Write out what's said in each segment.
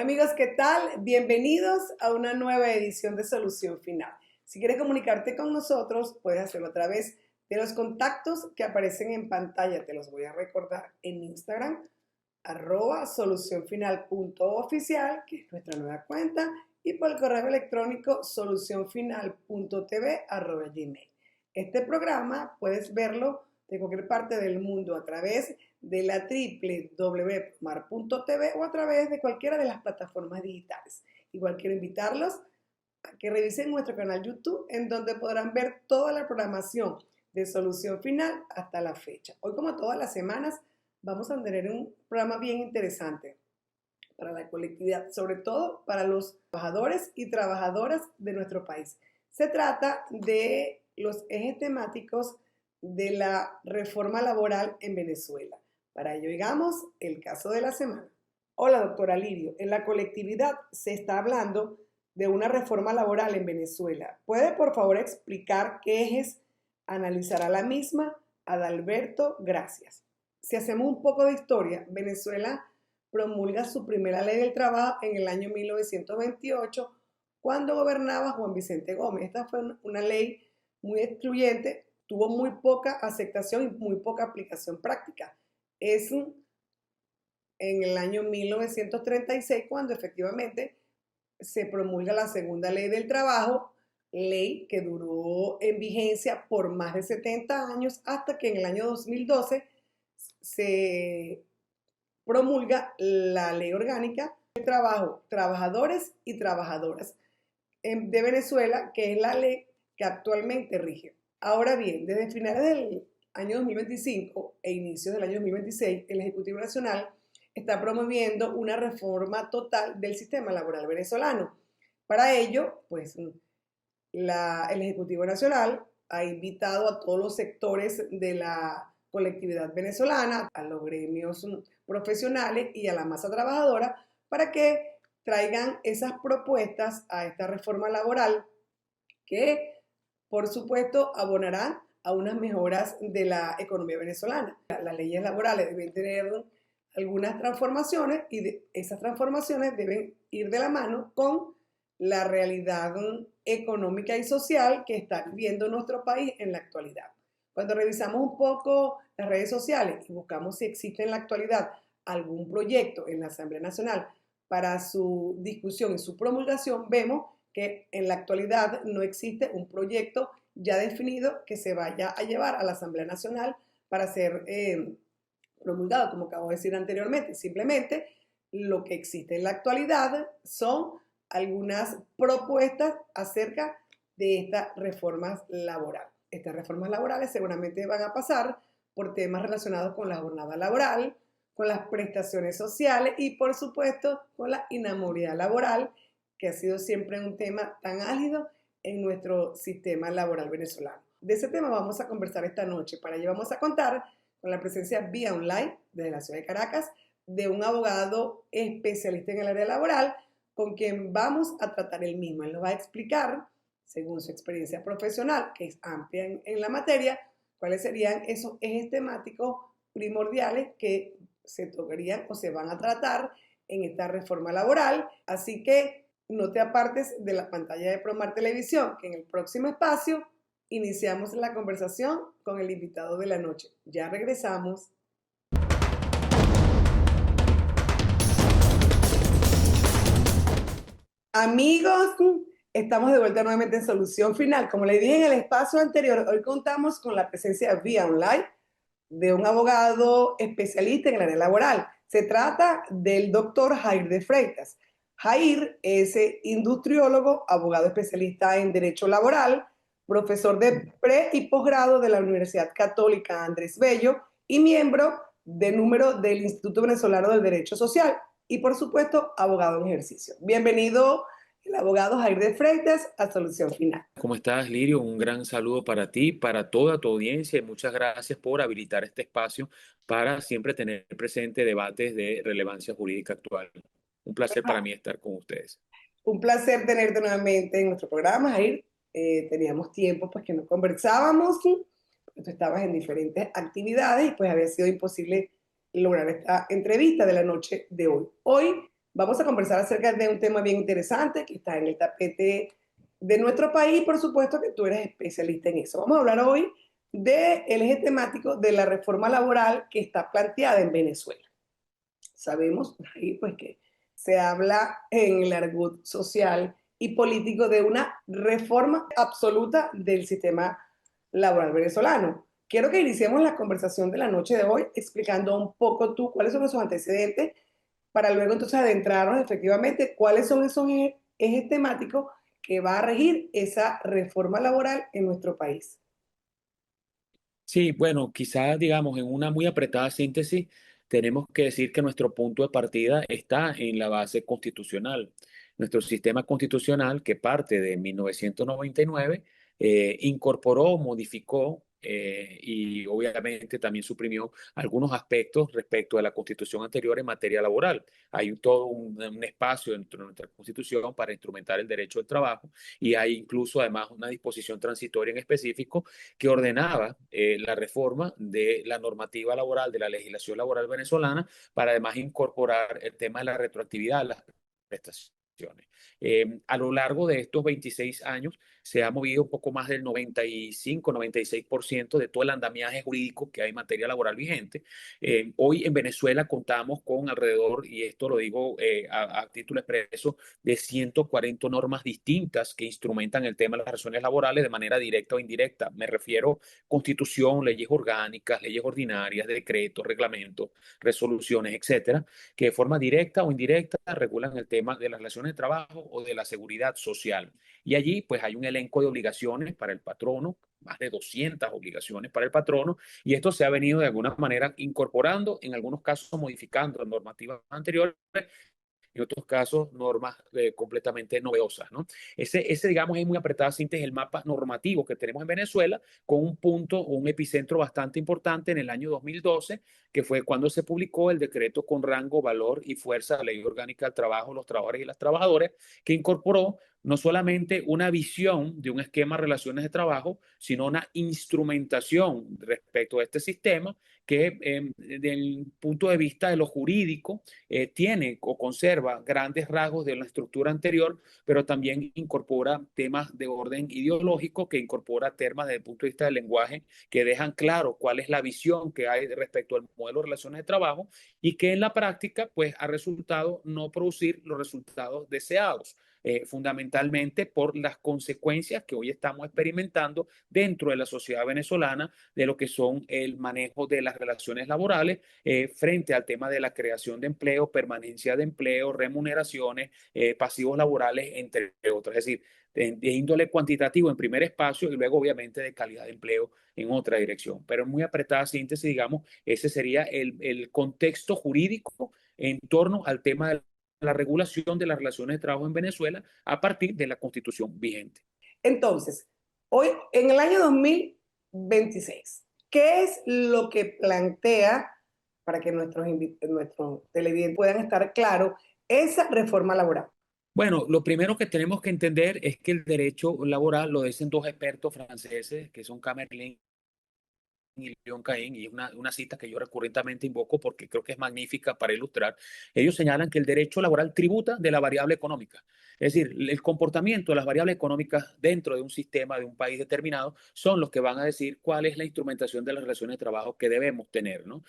Amigos, ¿qué tal? Bienvenidos a una nueva edición de Solución Final. Si quieres comunicarte con nosotros, puedes hacerlo a través de los contactos que aparecen en pantalla. Te los voy a recordar en Instagram, @solucionfinal.oficial, que es nuestra nueva cuenta, y por el correo electrónico solucionfinal.tv@gmail. Este programa puedes verlo de cualquier parte del mundo a través de la www.mar.tv o a través de cualquiera de las plataformas digitales. Igual quiero invitarlos a que revisen nuestro canal YouTube, en donde podrán ver toda la programación de Solución Final hasta la fecha. Hoy, como todas las semanas, vamos a tener un programa bien interesante para la colectividad, sobre todo para los trabajadores y trabajadoras de nuestro país. Se trata de los ejes temáticos de la reforma laboral en Venezuela. Para ello, digamos, el caso de la semana. Hola, doctora Lirio. En la colectividad se está hablando de una reforma laboral en Venezuela. ¿Puede, por favor, explicar qué ejes analizará la misma? Adalberto, gracias. Si hacemos un poco de historia, Venezuela promulga su primera ley del trabajo en el año 1928, cuando gobernaba Juan Vicente Gómez. Esta fue una ley muy excluyente, tuvo muy poca aceptación y muy poca aplicación práctica. Es en el año 1936 cuando efectivamente se promulga la segunda ley del trabajo, ley que duró en vigencia por más de 70 años hasta que en el año 2012 se promulga la ley orgánica del trabajo, trabajadores y trabajadoras de Venezuela, que es la ley que actualmente rige. Ahora bien, desde finales del año 2025 e inicios del año 2026, el Ejecutivo Nacional está promoviendo una reforma total del sistema laboral venezolano. Para ello, pues, el Ejecutivo Nacional ha invitado a todos los sectores de la colectividad venezolana, a los gremios profesionales y a la masa trabajadora para que traigan esas propuestas a esta reforma laboral que, por supuesto, abonarán a unas mejoras de la economía venezolana. Las leyes laborales deben tener algunas transformaciones y esas transformaciones deben ir de la mano con la realidad económica y social que está viviendo nuestro país en la actualidad. Cuando revisamos un poco las redes sociales y buscamos si existe en la actualidad algún proyecto en la Asamblea Nacional para su discusión y su promulgación, vemos que en la actualidad no existe un proyecto ya definido que se vaya a llevar a la Asamblea Nacional para ser promulgado, como acabo de decir anteriormente. Simplemente lo que existe en la actualidad son algunas propuestas acerca de estas reformas laborales. Estas reformas laborales seguramente van a pasar por temas relacionados con la jornada laboral, con las prestaciones sociales y, por supuesto, con la inmovilidad laboral, que ha sido siempre un tema tan álgido en nuestro sistema laboral venezolano. De ese tema vamos a conversar esta noche. Para ello vamos a contar con la presencia vía online desde la ciudad de Caracas de un abogado especialista en el área laboral con quien vamos a tratar el mismo. Él nos va a explicar, según su experiencia profesional, que es amplia en la materia, cuáles serían esos ejes temáticos primordiales que se tocarían o se van a tratar en esta reforma laboral. Así que no te apartes de la pantalla de Promar Televisión, que en el próximo espacio iniciamos la conversación con el invitado de la noche. Ya regresamos. Amigos, estamos de vuelta nuevamente en Solución Final. Como les dije en el espacio anterior, hoy contamos con la presencia vía online de un abogado especialista en el área laboral. Se trata del doctor Jair de Freitas. Jair es industriólogo, abogado especialista en Derecho Laboral, profesor de pre y posgrado de la Universidad Católica Andrés Bello y miembro de número del Instituto Venezolano del Derecho Social y, por supuesto, abogado en ejercicio. Bienvenido, el abogado Jair de Freitas, a Solución Final. ¿Cómo estás, Lirio? Un gran saludo para ti, para toda tu audiencia y muchas gracias por habilitar este espacio para siempre tener presente debates de relevancia jurídica actual. Un placer para mí estar con ustedes. Un placer tenerte nuevamente en nuestro programa, Jair. Teníamos tiempo pues que no conversábamos, tú estabas en diferentes actividades y pues había sido imposible lograr esta entrevista de la noche de hoy. Hoy Vamos a conversar acerca de un tema bien interesante que está en el tapete de nuestro país, por supuesto que tú eres especialista en eso. Vamos a hablar hoy del eje temático de la reforma laboral que está planteada en Venezuela. Sabemos ahí pues que se habla en el argot social y político de una reforma absoluta del sistema laboral venezolano. Quiero que iniciemos la conversación de la noche de hoy explicando un poco tú cuáles son esos antecedentes para luego entonces adentrarnos efectivamente cuáles son esos ejes temáticos que va a regir esa reforma laboral en nuestro país. Sí, bueno, quizás, digamos, en una muy apretada síntesis, tenemos que decir que nuestro punto de partida está en la base constitucional. Nuestro sistema constitucional, que parte de 1999, incorporó, modificó y obviamente también suprimió algunos aspectos respecto a la constitución anterior en materia laboral. Hay todo un espacio dentro de nuestra constitución para instrumentar el derecho al trabajo y hay incluso además una disposición transitoria en específico que ordenaba la reforma de la normativa laboral, de la legislación laboral venezolana, para además incorporar el tema de la retroactividad de las prestaciones. A lo largo de estos 26 años se ha movido un poco más del 95-96% de todo el andamiaje jurídico que hay en materia laboral vigente. Hoy en Venezuela contamos con alrededor, y esto lo digo a título expreso, de 140 normas distintas que instrumentan el tema de las relaciones laborales de manera directa o indirecta. Me refiero a constitución, leyes orgánicas, leyes ordinarias, decretos, reglamentos, resoluciones, etcétera, que de forma directa o indirecta regulan el tema de las relaciones de trabajo o de la seguridad social. Y allí pues hay un elenco de obligaciones para el patrono, más de 200 obligaciones para el patrono, y esto se ha venido de alguna manera incorporando, en algunos casos modificando normativas anteriores, en otros casos normas completamente novedosas, ¿no? Digamos, es muy apretada síntesis el mapa normativo que tenemos en Venezuela, con un punto o un epicentro bastante importante en el año 2012, que fue cuando se publicó el decreto con rango, valor y fuerza de la Ley Orgánica del Trabajo, los trabajadores y las trabajadoras, que incorporó no solamente una visión de un esquema de relaciones de trabajo, sino una instrumentación respecto a este sistema que, desde el punto de vista de lo jurídico, tiene o conserva grandes rasgos de la estructura anterior, pero también incorpora temas de orden ideológico, que incorpora temas desde el punto de vista del lenguaje, que dejan claro cuál es la visión que hay respecto al modelo de relaciones de trabajo y que en la práctica pues ha resultado no producir los resultados deseados. Fundamentalmente por las consecuencias que hoy estamos experimentando dentro de la sociedad venezolana de lo que son el manejo de las relaciones laborales frente al tema de la creación de empleo, permanencia de empleo, remuneraciones, pasivos laborales, entre otras. Es decir, de índole cuantitativo en primer espacio y luego obviamente de calidad de empleo en otra dirección. Pero en muy apretada síntesis, digamos, ese sería el contexto jurídico en torno al tema de la regulación de las relaciones de trabajo en Venezuela a partir de la constitución vigente. Entonces, hoy, en el año 2026, ¿qué es lo que plantea, para que nuestros televidentes puedan estar claros, esa reforma laboral? Bueno, lo primero que tenemos que entender es que el derecho laboral lo dicen dos expertos franceses, que son Camerlin y Leon Cain, y una cita que yo recurrentemente invoco porque creo que es magnífica para ilustrar. Ellos señalan que el derecho laboral tributa de la variable económica. Es decir, el comportamiento de las variables económicas dentro de un sistema, de un país determinado, son los que van a decir cuál es la instrumentación de las relaciones de trabajo que debemos tener, ¿no?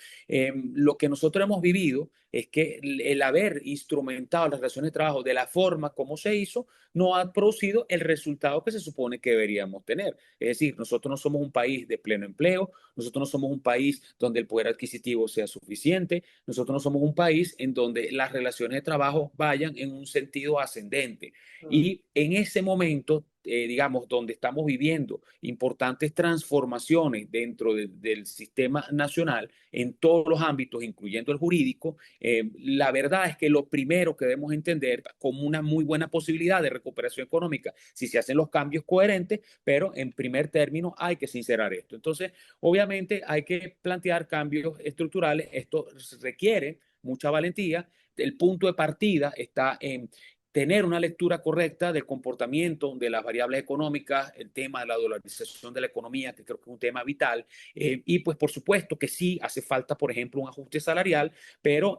Lo que nosotros hemos vivido es que el haber instrumentado las relaciones de trabajo de la forma como se hizo, no ha producido el resultado que se supone que deberíamos tener. Es decir, nosotros no somos un país de pleno empleo, nosotros no somos un país donde el poder adquisitivo sea suficiente, nosotros no somos un país en donde las relaciones de trabajo vayan en un sentido ascendente. Y en ese momento, digamos, donde estamos viviendo importantes transformaciones dentro del sistema nacional en todos los ámbitos, incluyendo el jurídico, la verdad es que lo primero que debemos entender como una muy buena posibilidad de recuperación económica, si se hacen los cambios coherentes, pero en primer término hay que sincerar esto. Entonces, obviamente hay que plantear cambios estructurales. Esto requiere mucha valentía. El punto de partida está en tener una lectura correcta del comportamiento de las variables económicas, el tema de la dolarización de la economía, que creo que es un tema vital, y pues por supuesto que sí hace falta, por ejemplo, un ajuste salarial, pero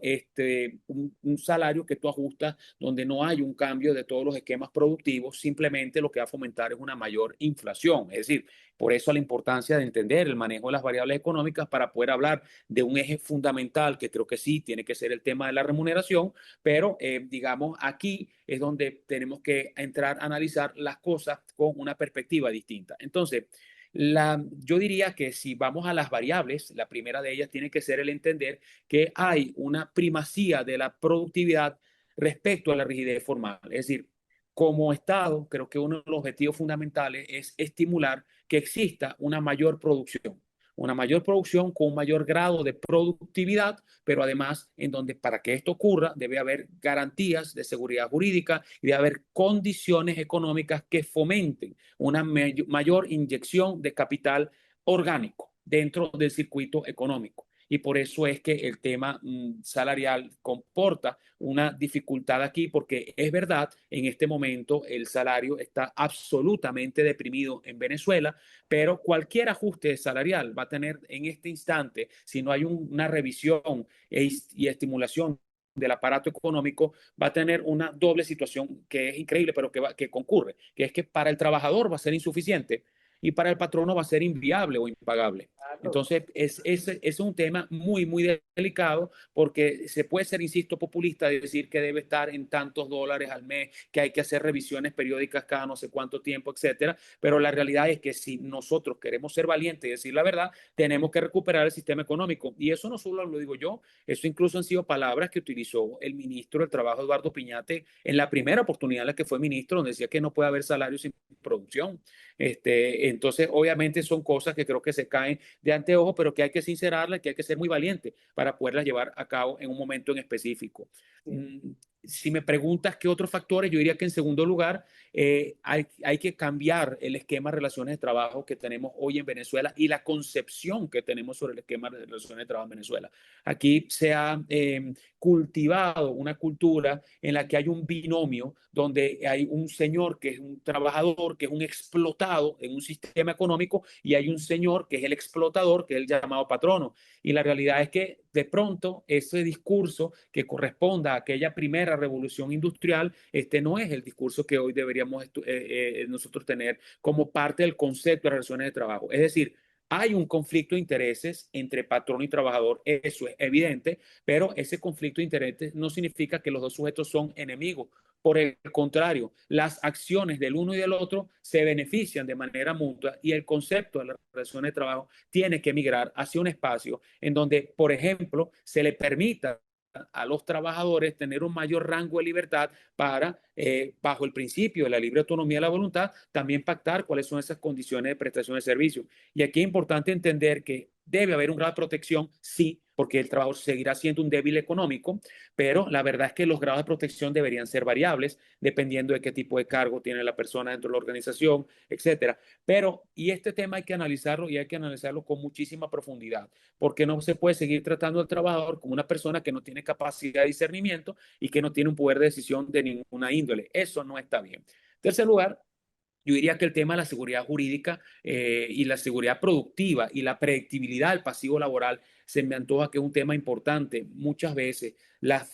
un salario que tú ajustas donde no hay un cambio de todos los esquemas productivos, simplemente lo que va a fomentar es una mayor inflación. Es decir, por eso la importancia de entender el manejo de las variables económicas para poder hablar de un eje fundamental que creo que sí tiene que ser el tema de la remuneración, pero digamos aquí es donde tenemos que entrar a analizar las cosas con una perspectiva distinta. Entonces, yo diría que si vamos a las variables, la primera de ellas tiene que ser el entender que hay una primacía de la productividad respecto a la rigidez formal. Es decir, como Estado, creo que uno de los objetivos fundamentales es estimular que exista una mayor producción con un mayor grado de productividad, pero además en donde para que esto ocurra debe haber garantías de seguridad jurídica y debe haber condiciones económicas que fomenten una mayor inyección de capital orgánico dentro del circuito económico. Y por eso es que el tema salarial comporta una dificultad aquí, porque es verdad, en este momento el salario está absolutamente deprimido en Venezuela, pero cualquier ajuste salarial va a tener en este instante, si no hay una revisión y estimulación del aparato económico, va a tener una doble situación que es increíble, pero que concurre, que es que para el trabajador va a ser insuficiente y para el patrono va a ser inviable o impagable. Claro. Entonces, es un tema muy, muy delicado porque se puede ser, insisto, populista de decir que debe estar en tantos dólares al mes, que hay que hacer revisiones periódicas cada no sé cuánto tiempo, etcétera. Pero la realidad es que si nosotros queremos ser valientes y decir la verdad, tenemos que recuperar el sistema económico. Y eso no solo lo digo yo, eso incluso han sido palabras que utilizó el ministro del Trabajo, Eduardo Piñate, en la primera oportunidad en la que fue ministro, donde decía que no puede haber salarios sin producción. Entonces, obviamente son cosas que creo que se caen de anteojo, pero que hay que sincerarlas, que hay que ser muy valiente para poderlas llevar a cabo en un momento en específico. Sí. Si me preguntas qué otros factores, yo diría que en segundo lugar hay que cambiar el esquema de relaciones de trabajo que tenemos hoy en Venezuela y la concepción que tenemos sobre el esquema de relaciones de trabajo en Venezuela. Aquí se ha cultivado una cultura en la que hay un binomio donde hay un señor que es un trabajador, que es un explotado en un sistema económico, y hay un señor que es el explotador, que es el llamado patrono. Y la realidad es que de pronto ese discurso que corresponda a aquella primera revolución industrial, no es el discurso que hoy deberíamos nosotros tener como parte del concepto de relaciones de trabajo. Es decir, hay un conflicto de intereses entre patrón y trabajador, eso es evidente, pero ese conflicto de intereses no significa que los dos sujetos son enemigos. Por el contrario, las acciones del uno y del otro se benefician de manera mutua, y el concepto de las relaciones de trabajo tiene que migrar hacia un espacio en donde, por ejemplo, se le permita a los trabajadores tener un mayor rango de libertad para, bajo el principio de la libre autonomía de la voluntad, también pactar cuáles son esas condiciones de prestación de servicio. Y aquí es importante entender que debe haber un grado de protección, sí, porque el trabajador seguirá siendo un débil económico, pero la verdad es que los grados de protección deberían ser variables, dependiendo de qué tipo de cargo tiene la persona dentro de la organización, etcétera. Pero, y este tema hay que analizarlo, y hay que analizarlo con muchísima profundidad, porque no se puede seguir tratando al trabajador como una persona que no tiene capacidad de discernimiento y que no tiene un poder de decisión de ninguna índole. Eso no está bien. En tercer lugar, yo diría que el tema de la seguridad jurídica y la seguridad productiva y la predictibilidad del pasivo laboral se me antoja que es un tema importante. Muchas veces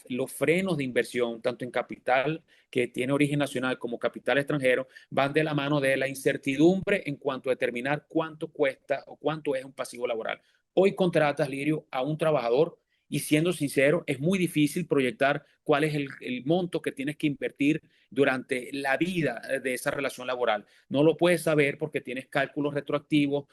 los frenos de inversión, tanto en capital que tiene origen nacional como capital extranjero, van de la mano de la incertidumbre en cuanto a determinar cuánto cuesta o cuánto es un pasivo laboral. Hoy contratas, Lirio, a un trabajador y, siendo sincero, es muy difícil proyectar cuál es el monto que tienes que invertir durante la vida de esa relación laboral. No lo puedes saber porque tienes cálculos retroactivos,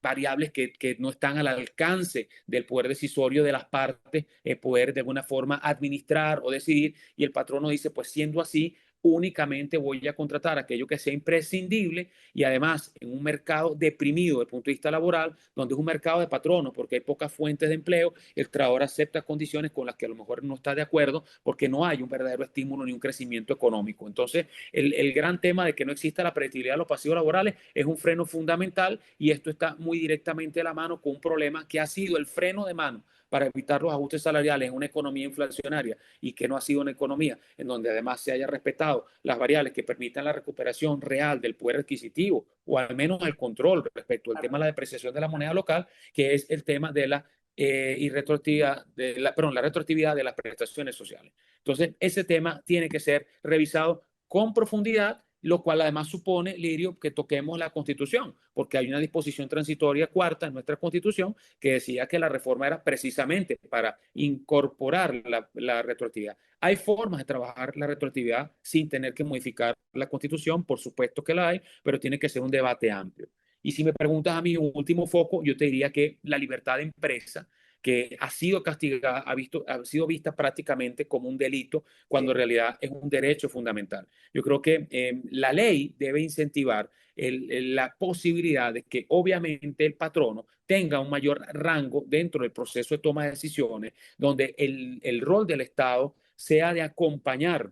variables que no están al alcance del poder decisorio de las partes, poder de alguna forma administrar o decidir, y el patrono dice, pues siendo así, únicamente voy a contratar aquello que sea imprescindible, y además en un mercado deprimido desde el punto de vista laboral, donde es un mercado de patronos porque hay pocas fuentes de empleo, el trabajador acepta condiciones con las que a lo mejor no está de acuerdo porque no hay un verdadero estímulo ni un crecimiento económico. Entonces, el gran tema de que no exista la predictibilidad de los pasivos laborales es un freno fundamental, y esto está muy directamente de la mano con un problema que ha sido el freno de mano para evitar los ajustes salariales en una economía inflacionaria y que no ha sido una economía en donde además se haya respetado las variables que permitan la recuperación real del poder adquisitivo o al menos el control respecto al tema de la depreciación de la moneda local, que es el tema de la y retroactividad la retroactividad de las prestaciones sociales. Entonces, ese tema tiene que ser revisado con profundidad, lo cual además supone, Lirio, que toquemos la Constitución, porque hay una disposición transitoria cuarta en nuestra Constitución que decía que la reforma era precisamente para incorporar la retroactividad. Hay formas de trabajar la retroactividad sin tener que modificar la Constitución, por supuesto que la hay, pero tiene que ser un debate amplio. Y si me preguntas a mí un último foco, yo te diría que la libertad de empresa, que ha sido castigada, ha sido vista prácticamente como un delito, cuando en Sí. realidad es un derecho fundamental. Yo creo que la ley debe incentivar la posibilidad de que obviamente el patrono tenga un mayor rango dentro del proceso de toma de decisiones, donde el rol del Estado sea de acompañar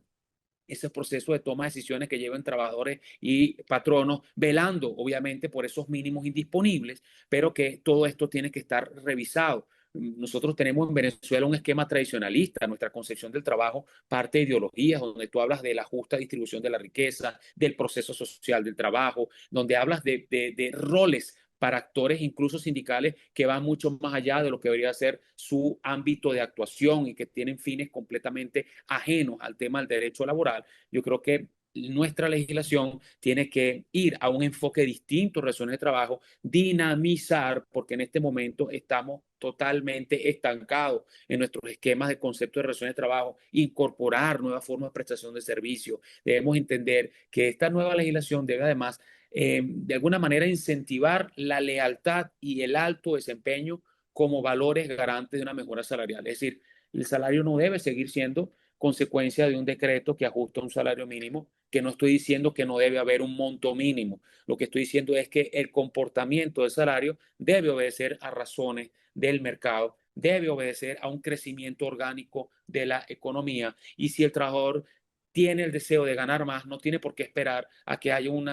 ese proceso de toma de decisiones que llevan trabajadores y patronos, velando obviamente por esos mínimos indisponibles, pero que todo esto tiene que estar revisado. Nosotros tenemos en Venezuela un esquema tradicionalista, nuestra concepción del trabajo parte de ideologías, donde tú hablas de la justa distribución de la riqueza, del proceso social del trabajo, donde hablas de roles para actores incluso sindicales que van mucho más allá de lo que debería ser su ámbito de actuación y que tienen fines completamente ajenos al tema del derecho laboral. Yo creo que nuestra legislación tiene que ir a un enfoque distinto en relaciones de trabajo, dinamizar, porque en este momento estamos totalmente estancados en nuestros esquemas de concepto de relaciones de trabajo, incorporar nuevas formas de prestación de servicio. Debemos entender que esta nueva legislación debe además de alguna manera incentivar la lealtad y el alto desempeño como valores garantes de una mejora salarial. Es decir, el salario no debe seguir siendo consecuencia de un decreto que ajusta un salario mínimo, que no estoy diciendo que no debe haber un monto mínimo. Lo que estoy diciendo es que el comportamiento del salario debe obedecer a razones del mercado, debe obedecer a un crecimiento orgánico de la economía. Y si el trabajador tiene el deseo de ganar más, no tiene por qué esperar a que haya un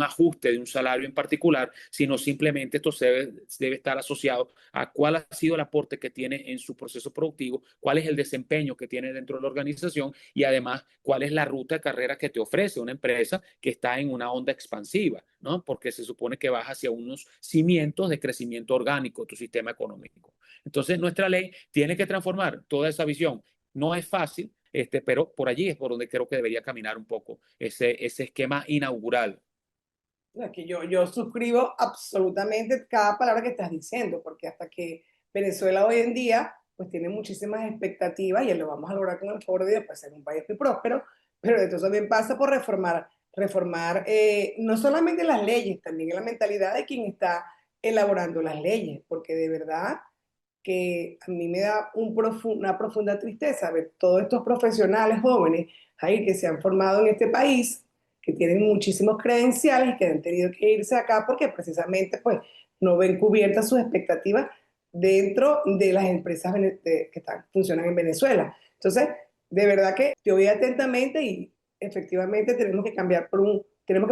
ajuste de un salario en particular, sino simplemente esto debe estar asociado a cuál ha sido el aporte que tiene en su proceso productivo, cuál es el desempeño que tiene dentro de la organización y además cuál es la ruta de carrera que te ofrece una empresa que está en una onda expansiva, ¿no? Porque se supone que vas hacia unos cimientos de crecimiento orgánico de tu sistema económico. Entonces, nuestra ley tiene que transformar toda esa visión. No es fácil, pero por allí es por donde creo que debería caminar un poco ese esquema inaugural. Es que yo suscribo absolutamente cada palabra que estás diciendo, porque hasta que Venezuela hoy en día pues tiene muchísimas expectativas y lo vamos a lograr con el favor de Dios, pues ser un país muy próspero, pero esto también pasa por reformar no solamente las leyes, también la mentalidad de quien está elaborando las leyes, porque de verdad que a mí me da una profunda tristeza ver todos estos profesionales jóvenes ahí que se han formado en este país, que tienen muchísimos credenciales y que han tenido que irse acá porque precisamente pues no ven cubiertas sus expectativas dentro de las empresas funcionan en Venezuela. Entonces, de verdad que te oí atentamente y efectivamente tenemos que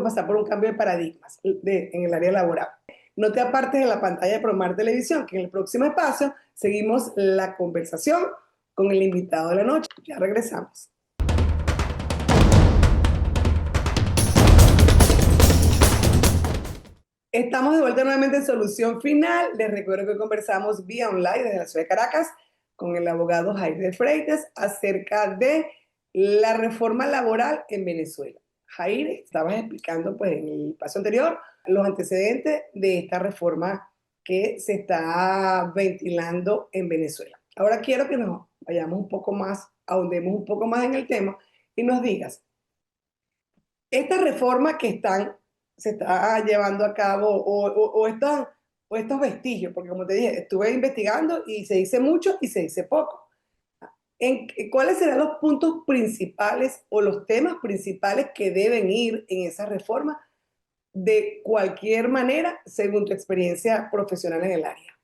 pasar por un cambio de paradigmas en el área laboral. No te apartes de la pantalla de Promar Televisión, que en el próximo espacio seguimos la conversación con el invitado de la noche. Ya regresamos. Estamos de vuelta nuevamente en Solución Final. Les recuerdo que conversamos vía online desde la ciudad de Caracas con el abogado Jair de Freites acerca de la reforma laboral en Venezuela. Jair, estabas explicando pues en el paso anterior los antecedentes de esta reforma que se está ventilando en Venezuela. Ahora quiero que nos vayamos un poco más, ahondemos un poco más en el tema y nos digas, esta reforma se está llevando a cabo o estos vestigios, porque como te dije, estuve investigando y se dice mucho y se dice poco. ¿Cuáles serán los puntos principales o los temas principales que deben ir en esa reforma de cualquier manera, según tu experiencia profesional en el área?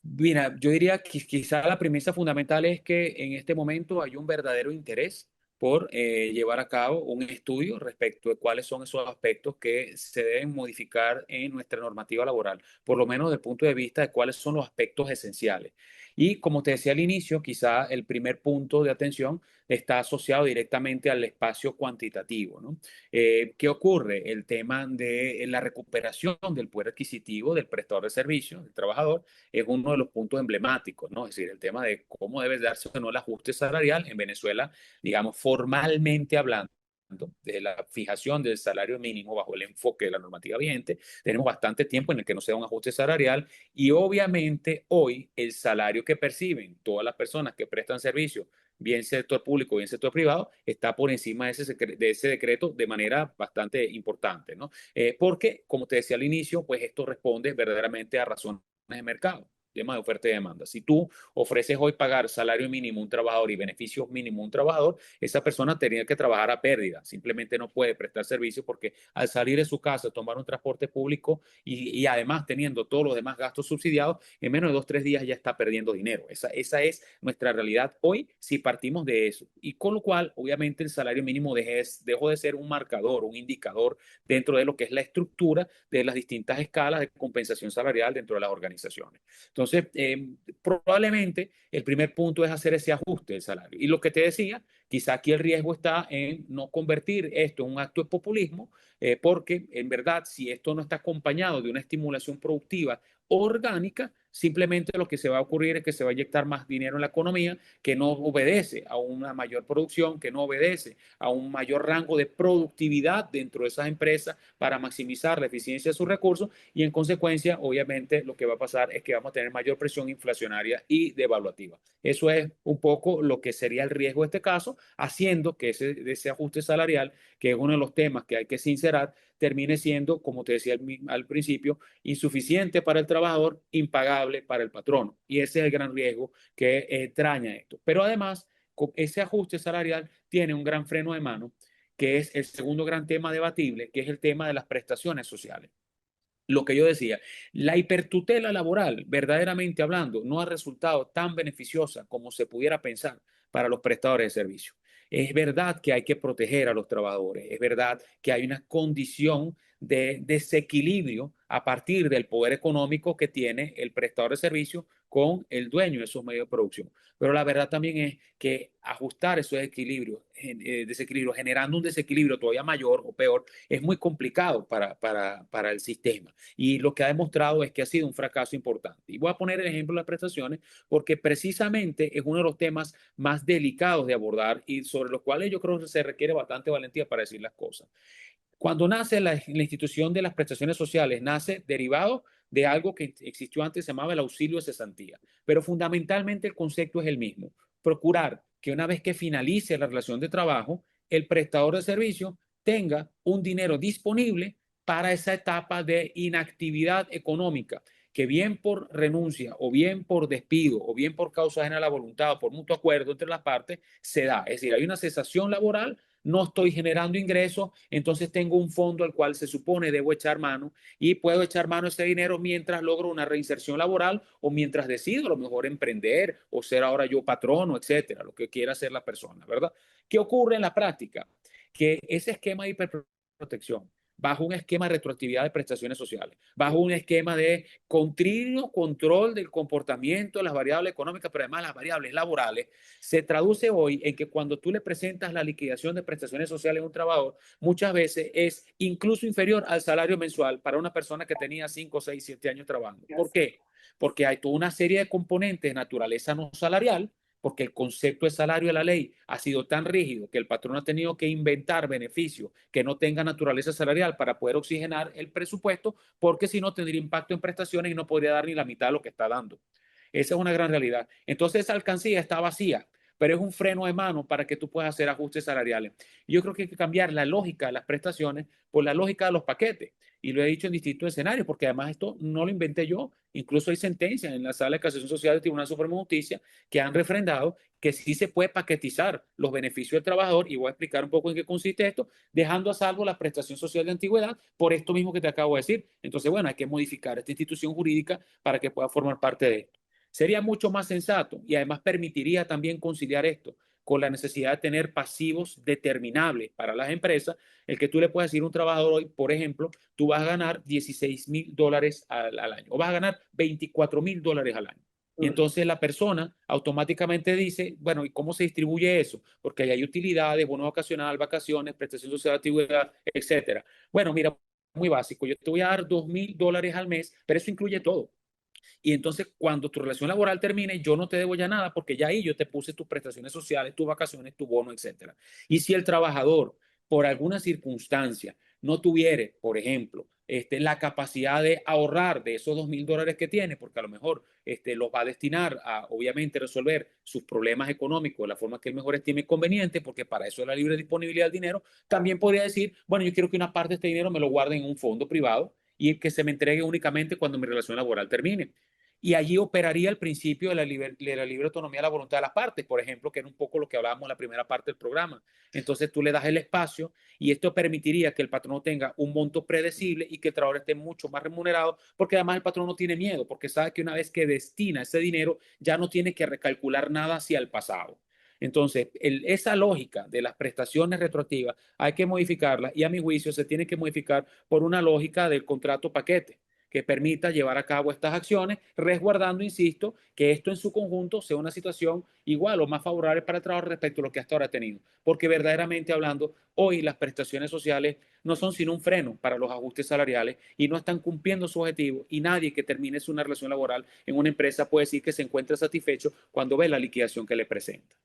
Mira, yo diría que quizá la premisa fundamental es que en este momento hay un verdadero interés por llevar a cabo un estudio respecto de cuáles son esos aspectos que se deben modificar en nuestra normativa laboral, por lo menos desde el punto de vista de cuáles son los aspectos esenciales. Y como te decía al inicio, quizá el primer punto de atención está asociado directamente al espacio cuantitativo, ¿no? ¿Qué ocurre? El tema de la recuperación del poder adquisitivo del prestador de servicios, del trabajador, es uno de los puntos emblemáticos, ¿no? Es decir, el tema de cómo debe darse o no el ajuste salarial en Venezuela, digamos, formalmente hablando, de la fijación del salario mínimo bajo el enfoque de la normativa vigente. Tenemos bastante tiempo en el que no se da un ajuste salarial y obviamente hoy el salario que perciben todas las personas que prestan servicio, bien sector público, bien sector privado, está por encima de ese decreto de manera bastante importante, ¿no? Porque, como te decía al inicio, pues esto responde verdaderamente a razones de mercado, tema de oferta y demanda. Si tú ofreces hoy pagar salario mínimo a un trabajador y beneficios mínimo a un trabajador, esa persona tendría que trabajar a pérdida. Simplemente no puede prestar servicio porque al salir de su casa, tomar un transporte público y además teniendo todos los demás gastos subsidiados, en menos de 2 o 3 días ya está perdiendo dinero. Esa es nuestra realidad hoy si partimos de eso. Y con lo cual, obviamente, el salario mínimo dejó de ser un marcador, un indicador dentro de lo que es la estructura de las distintas escalas de compensación salarial dentro de las organizaciones. Entonces, probablemente el primer punto es hacer ese ajuste del salario. Y lo que te decía, quizá aquí el riesgo está en no convertir esto en un acto de populismo, porque en verdad, si esto no está acompañado de una estimulación productiva orgánica, simplemente lo que se va a ocurrir es que se va a inyectar más dinero en la economía que no obedece a una mayor producción, que no obedece a un mayor rango de productividad dentro de esas empresas para maximizar la eficiencia de sus recursos y en consecuencia, obviamente, lo que va a pasar es que vamos a tener mayor presión inflacionaria y devaluativa. Eso es un poco lo que sería el riesgo de este caso, haciendo que ese ajuste salarial, que es uno de los temas que hay que sincerar, termine siendo, como te decía al principio, insuficiente para el trabajador, impagable para el patrono. Y ese es el gran riesgo que traña esto. Pero además, ese ajuste salarial tiene un gran freno de mano, que es el segundo gran tema debatible, que es el tema de las prestaciones sociales. Lo que yo decía, la hipertutela laboral, verdaderamente hablando, no ha resultado tan beneficiosa como se pudiera pensar para los prestadores de servicios. Es verdad que hay que proteger a los trabajadores, es verdad que hay una condición de desequilibrio a partir del poder económico que tiene el prestador de servicios con el dueño de esos medios de producción. Pero la verdad también es que ajustar esos desequilibrios, generando un desequilibrio todavía mayor o peor, es muy complicado para el sistema. Y lo que ha demostrado es que ha sido un fracaso importante. Y voy a poner el ejemplo de las prestaciones porque precisamente es uno de los temas más delicados de abordar y sobre los cuales yo creo que se requiere bastante valentía para decir las cosas. Cuando nace la institución de las prestaciones sociales, nace derivado de algo que existió antes, se llamaba el auxilio de cesantía. Pero fundamentalmente el concepto es el mismo. Procurar que una vez que finalice la relación de trabajo, el prestador de servicio tenga un dinero disponible para esa etapa de inactividad económica, que bien por renuncia o bien por despido o bien por causa ajena a la voluntad o por mutuo acuerdo entre las partes, se da. Es decir, hay una cesación laboral, no estoy generando ingresos, entonces tengo un fondo al cual se supone debo echar mano y puedo echar mano a ese dinero mientras logro una reinserción laboral o mientras decido a lo mejor emprender o ser ahora yo patrono, etcétera, lo que quiera hacer la persona, ¿verdad? ¿Qué ocurre en la práctica? Que ese esquema de hiperprotección bajo un esquema de retroactividad de prestaciones sociales, bajo un esquema de continuo control del comportamiento de las variables económicas, pero además las variables laborales, se traduce hoy en que cuando tú le presentas la liquidación de prestaciones sociales a un trabajador, muchas veces es incluso inferior al salario mensual para una persona que tenía 5, 6, 7 años trabajando. ¿Por qué? Porque hay toda una serie de componentes de naturaleza no salarial, porque el concepto de salario de la ley ha sido tan rígido que el patrón ha tenido que inventar beneficios que no tengan naturaleza salarial para poder oxigenar el presupuesto, porque si no tendría impacto en prestaciones y no podría dar ni la mitad de lo que está dando. Esa es una gran realidad. Entonces esa alcancía está vacía, pero es un freno de mano para que tú puedas hacer ajustes salariales. Y yo creo que hay que cambiar la lógica de las prestaciones por la lógica de los paquetes. Y lo he dicho en distintos escenarios, porque además esto no lo inventé yo. Incluso hay sentencias en la Sala de Casación Social del Tribunal Supremo de Justicia que han refrendado que sí se puede paquetizar los beneficios del trabajador, y voy a explicar un poco en qué consiste esto, dejando a salvo la prestación social de antigüedad por esto mismo que te acabo de decir. Entonces, bueno, hay que modificar esta institución jurídica para que pueda formar parte de esto. Sería mucho más sensato y además permitiría también conciliar esto con la necesidad de tener pasivos determinables para las empresas, el que tú le puedes decir a un trabajador hoy, por ejemplo, tú vas a ganar $16,000 al año o vas a ganar $24,000 al año. Y entonces la persona automáticamente dice, bueno, ¿y cómo se distribuye eso? Porque ahí hay utilidades, bono vacacional, vacaciones, prestación social de actividad, etcétera. Bueno, mira, muy básico, yo te voy a dar $2,000 al mes, pero eso incluye todo. Y entonces, cuando tu relación laboral termine, yo no te debo ya nada porque ya ahí yo te puse tus prestaciones sociales, tus vacaciones, tu bono, etcétera. Y si el trabajador, por alguna circunstancia, no tuviere, por ejemplo, la capacidad de ahorrar de esos $2,000 que tiene, porque a lo mejor los va a destinar a, obviamente, resolver sus problemas económicos de la forma que él mejor estime conveniente, porque para eso es la libre disponibilidad del dinero, también podría decir, bueno, yo quiero que una parte de este dinero me lo guarden en un fondo privado y que se me entregue únicamente cuando mi relación laboral termine. Y allí operaría el principio de la libre autonomía de la voluntad de las partes, por ejemplo, que era un poco lo que hablábamos en la primera parte del programa. Entonces tú le das el espacio y esto permitiría que el patrono tenga un monto predecible y que el trabajador esté mucho más remunerado, porque además el patrono no tiene miedo, porque sabe que una vez que destina ese dinero ya no tiene que recalcular nada hacia el pasado. Entonces, esa lógica de las prestaciones retroactivas hay que modificarla y a mi juicio se tiene que modificar por una lógica del contrato paquete que permita llevar a cabo estas acciones, resguardando, insisto, que esto en su conjunto sea una situación igual o más favorable para el trabajo respecto a lo que hasta ahora ha tenido. Porque verdaderamente hablando, hoy las prestaciones sociales no son sino un freno para los ajustes salariales y no están cumpliendo su objetivo y nadie que termine una relación laboral en una empresa puede decir que se encuentra satisfecho cuando ve la liquidación que le presenta.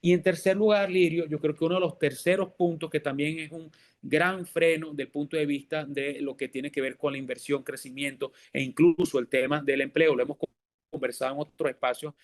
Y en tercer lugar, Lirio, yo creo que uno de los terceros puntos que también es un gran freno del punto de vista de lo que tiene que ver con la inversión, crecimiento e incluso el tema del empleo. Lo hemos conversado en otros espacios,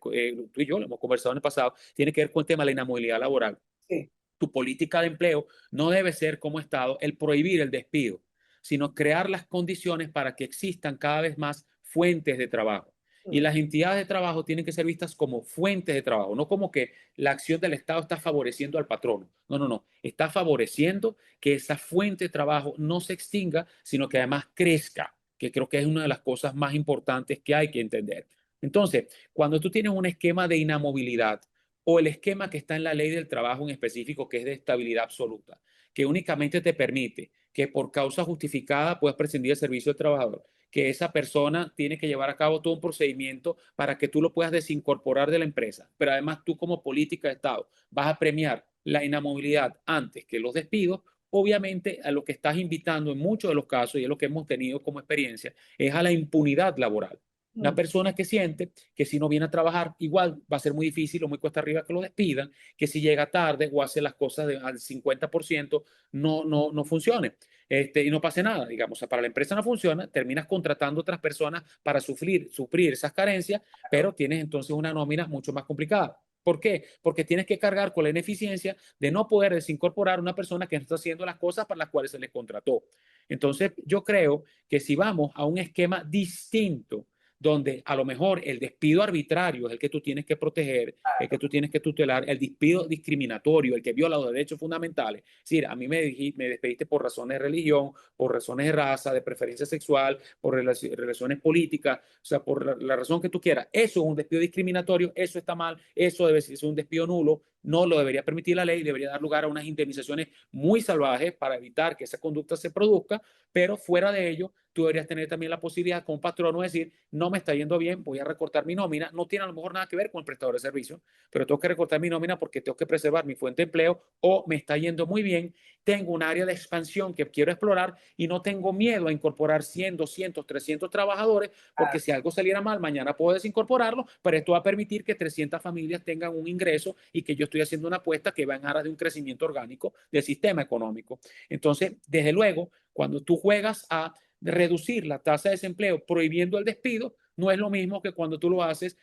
tú y yo lo hemos conversado en el pasado, tiene que ver con el tema de la inamovilidad laboral. Sí. Tu política de empleo no debe ser como Estado el prohibir el despido, sino crear las condiciones para que existan cada vez más fuentes de trabajo. Y las entidades de trabajo tienen que ser vistas como fuentes de trabajo, no como que la acción del Estado está favoreciendo al patrono. No, no, no. Está favoreciendo que esa fuente de trabajo no se extinga, sino que además crezca, que creo que es una de las cosas más importantes que hay que entender. Entonces, cuando tú tienes un esquema de inamovilidad, o el esquema que está en la ley del trabajo en específico, que es de estabilidad absoluta, que únicamente te permite que por causa justificada puedas prescindir del servicio del trabajador, que esa persona tiene que llevar a cabo todo un procedimiento para que tú lo puedas desincorporar de la empresa, pero además tú como política de Estado vas a premiar la inamovilidad antes que los despidos. Obviamente a lo que estás invitando en muchos de los casos, y es lo que hemos tenido como experiencia, es a la impunidad laboral. Una persona que siente que si no viene a trabajar, igual va a ser muy difícil o muy cuesta arriba que lo despidan, que si llega tarde o hace las cosas al 50%, no funcione. Y no pase nada, digamos, o sea, para la empresa no funciona, terminas contratando otras personas para suplir esas carencias, pero tienes entonces una nómina mucho más complicada. ¿Por qué? Porque tienes que cargar con la ineficiencia de no poder desincorporar a una persona que no está haciendo las cosas para las cuales se le contrató. Entonces, yo creo que si vamos a un esquema distinto, donde a lo mejor el despido arbitrario es el que tú tienes que proteger, el que tú tienes que tutelar, el despido discriminatorio, el que viola los derechos fundamentales. Es decir, a mí me despediste por razones de religión, por razones de raza, de preferencia sexual, por relaciones políticas, o sea, por la razón que tú quieras. Eso es un despido discriminatorio, eso está mal, eso debe ser un despido nulo, no lo debería permitir la ley, debería dar lugar a unas indemnizaciones muy salvajes para evitar que esa conducta se produzca, pero fuera de ello, tú deberías tener también la posibilidad como patrono de decir, no me está yendo bien, voy a recortar mi nómina, no tiene a lo mejor nada que ver con el prestador de servicio, pero tengo que recortar mi nómina porque tengo que preservar mi fuente de empleo o me está yendo muy bien, tengo un área de expansión que quiero explorar y no tengo miedo a incorporar 100, 200, 300 trabajadores, porque si algo saliera mal, mañana puedo desincorporarlo, pero esto va a permitir que 300 familias tengan un ingreso y que yo estoy haciendo una apuesta que va en aras de un crecimiento orgánico del sistema económico. Entonces, desde luego, cuando tú juegas a reducir la tasa de desempleo prohibiendo el despido, no es lo mismo que cuando tú lo haces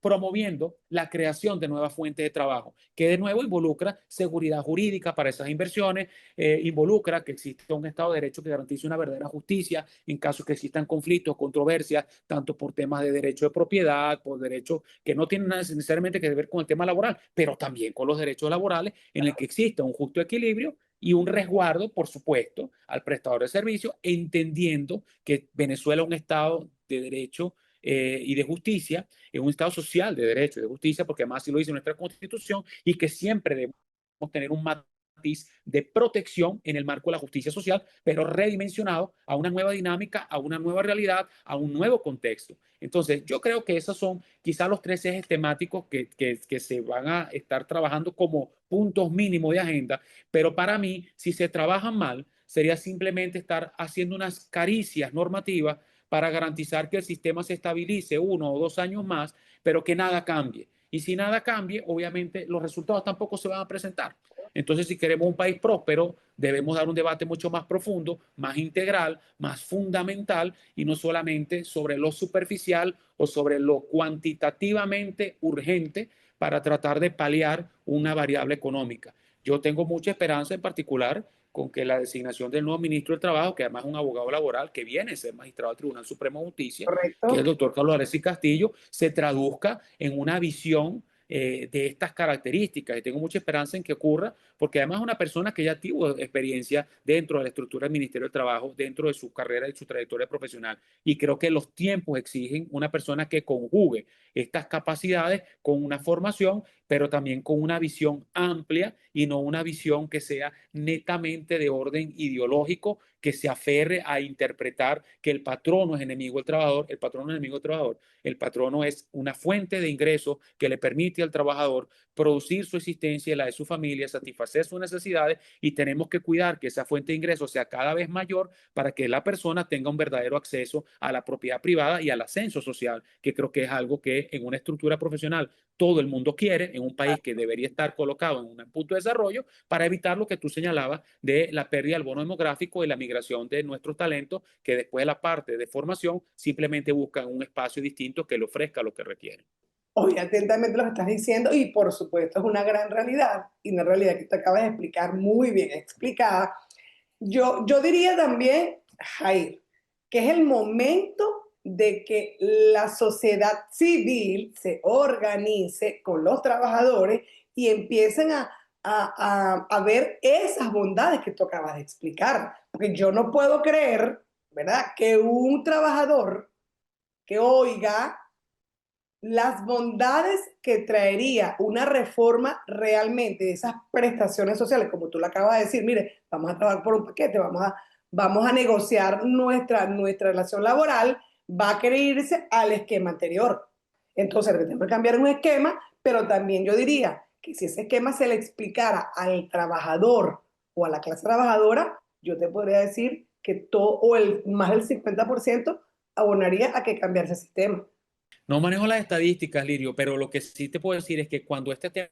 promoviendo la creación de nuevas fuentes de trabajo, que de nuevo involucra seguridad jurídica para esas inversiones, involucra que exista un Estado de Derecho que garantice una verdadera justicia en caso que existan conflictos, controversias, tanto por temas de derecho de propiedad, por derechos que no tienen nada necesariamente que ver con el tema laboral, pero también con los derechos laborales, en el que exista un justo equilibrio y un resguardo, por supuesto, al prestador de servicio, entendiendo que Venezuela es un Estado de derecho y de justicia, en un Estado social de derecho y de justicia, porque además así lo dice nuestra Constitución, y que siempre debemos tener un matiz de protección en el marco de la justicia social, pero redimensionado a una nueva dinámica, a una nueva realidad, a un nuevo contexto. Entonces, yo creo que esos son quizás los tres ejes temáticos que se van a estar trabajando como puntos mínimos de agenda, pero para mí, si se trabajan mal, sería simplemente estar haciendo unas caricias normativas para garantizar que el sistema se estabilice 1 o 2 años más, pero que nada cambie. Y si nada cambie, obviamente los resultados tampoco se van a presentar. Entonces, si queremos un país próspero, debemos dar un debate mucho más profundo, más integral, más fundamental y no solamente sobre lo superficial o sobre lo cuantitativamente urgente para tratar de paliar una variable económica. Yo tengo mucha esperanza en particular con que la designación del nuevo ministro del Trabajo, que además es un abogado laboral que viene a ser magistrado del Tribunal Supremo de Justicia, que es el ¿correcto? doctor Carlos Alexis Castillo, se traduzca en una visión de estas características. Y tengo mucha esperanza en que ocurra, porque además es una persona que ya tuvo experiencia dentro de la estructura del Ministerio del Trabajo, dentro de su carrera y su trayectoria profesional. Y creo que los tiempos exigen una persona que conjugue estas capacidades con una formación, pero también con una visión amplia y no una visión que sea netamente de orden ideológico, que se aferre a interpretar que el patrono es enemigo del trabajador, el patrono es enemigo del trabajador, el patrono es una fuente de ingresos que le permite al trabajador producir su existencia y la de su familia, satisfacer sus necesidades, y tenemos que cuidar que esa fuente de ingresos sea cada vez mayor para que la persona tenga un verdadero acceso a la propiedad privada y al ascenso social, que creo que es algo que en una estructura profesional todo el mundo quiere, en un país que debería estar colocado en un punto de desarrollo, para evitar lo que tú señalabas de la pérdida del bono demográfico y la migración de nuestros talentos, que después de la parte de formación simplemente buscan un espacio distinto que le ofrezca lo que requieren. Oye, atentamente lo que estás diciendo y por supuesto es una gran realidad y una realidad que te acabas de explicar muy bien explicada. Yo diría también, Jair, que es el momento de que la sociedad civil se organice con los trabajadores y empiecen a ver esas bondades que tú acabas de explicar. Porque yo no puedo creer, ¿verdad?, que un trabajador que oiga las bondades que traería una reforma realmente de esas prestaciones sociales, como tú lo acabas de decir, mire, vamos a trabajar por un paquete, vamos a negociar nuestra relación laboral, va a querer irse al esquema anterior. Entonces, tenemos que cambiar un esquema, pero también yo diría que si ese esquema se le explicara al trabajador o a la clase trabajadora, yo te podría decir que todo o más del 50% abonaría a que cambiarse ese sistema. No manejo las estadísticas, Lirio, pero lo que sí te puedo decir es que cuando este tema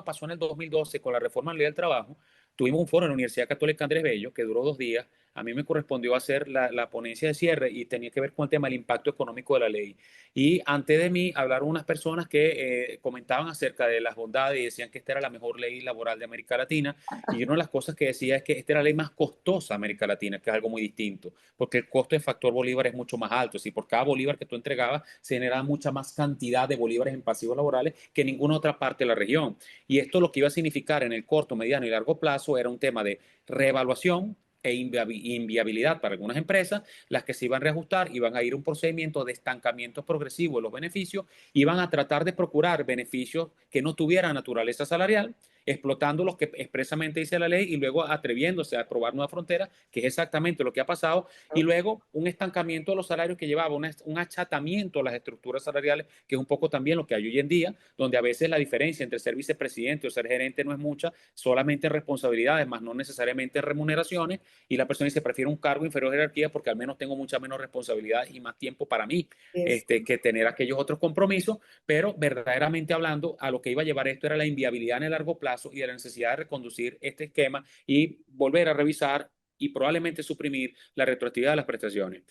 pasó en el 2012 con la reforma de la ley del trabajo, tuvimos un foro en la Universidad Católica Andrés Bello que duró 2 días. A mí me correspondió hacer la ponencia de cierre y tenía que ver con el tema del impacto económico de la ley. Y antes de mí hablaron unas personas que comentaban acerca de las bondades y decían que esta era la mejor ley laboral de América Latina. Y una de las cosas que decía es que esta era la ley más costosa de América Latina, que es algo muy distinto, porque el costo de factor bolívar es mucho más alto. Si por cada bolívar que tú entregabas se generaba mucha más cantidad de bolívares en pasivos laborales que en ninguna otra parte de la región. Y esto lo que iba a significar en el corto, mediano y largo plazo era un tema de reevaluación e inviabilidad para algunas empresas, las que se iban a reajustar, iban a ir a un procedimiento de estancamiento progresivo de los beneficios, iban a tratar de procurar beneficios que no tuvieran naturaleza salarial, explotando los que expresamente dice la ley y luego atreviéndose a aprobar nuevas fronteras, que es exactamente lo que ha pasado, y luego un estancamiento de los salarios que llevaba un achatamiento de las estructuras salariales, que es un poco también lo que hay hoy en día, donde a veces la diferencia entre ser vicepresidente o ser gerente no es mucha, solamente responsabilidades, más no necesariamente remuneraciones, y la persona dice, prefiero un cargo inferior a jerarquía porque al menos tengo mucha menos responsabilidad y más tiempo para mí, Es, que tener aquellos otros compromisos, pero verdaderamente hablando, a lo que iba a llevar esto era la inviabilidad en el largo plazo y de la necesidad de reconducir este esquema y volver a revisar y probablemente suprimir la retroactividad de las prestaciones.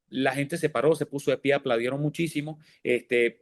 La gente se paró, se puso de pie, aplaudieron muchísimo,